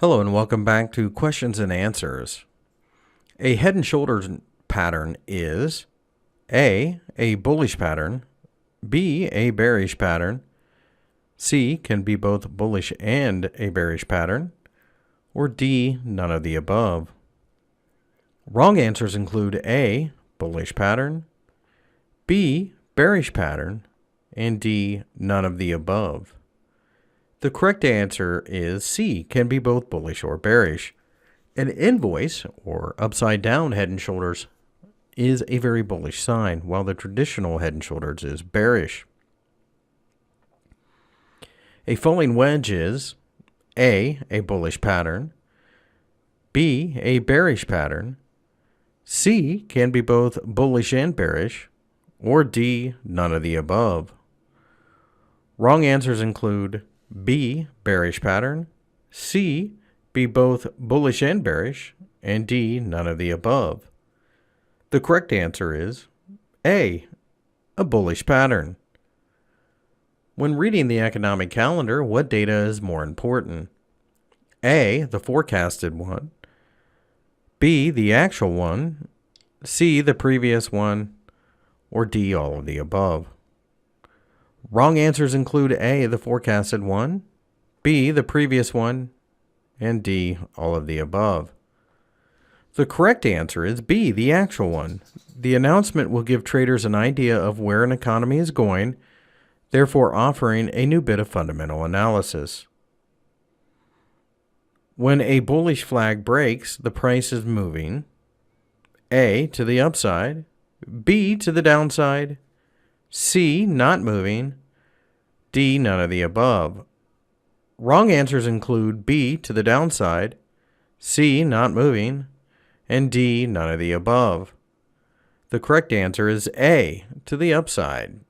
Hello and welcome back to Questions and Answers. A head and shoulders pattern is A bullish pattern, B, a bearish pattern, C, can be both bullish and a bearish pattern, or D, none of the above. Wrong answers include A, bullish pattern, B, bearish pattern, and D, none of the above. The correct answer is C, can be both bullish or bearish. An invoice, or upside down head and shoulders, is a very bullish sign, while the traditional head and shoulders is bearish. A falling wedge is A bullish pattern, B, a bearish pattern, C, can be both bullish and bearish, or D, none of the above. Wrong answers include B, bearish pattern, C, be both bullish and bearish, and D, none of the above. The correct answer is A, a bullish pattern. When reading the economic calendar, what data is more important? A, the forecasted one, B, the actual one, C, the previous one, or D, all of the above. Wrong answers include A, the forecasted one, B, the previous one, and D, all of the above. The correct answer is B, the actual one. The announcement will give traders an idea of where an economy is going, therefore offering a new bit of fundamental analysis. When a bullish flag breaks, the price is moving A, to the upside, B, to the downside, C, not moving, D, none of the above. Wrong answers include B, to the downside, C, not moving, and D, none of the above. The correct answer is A, to the upside.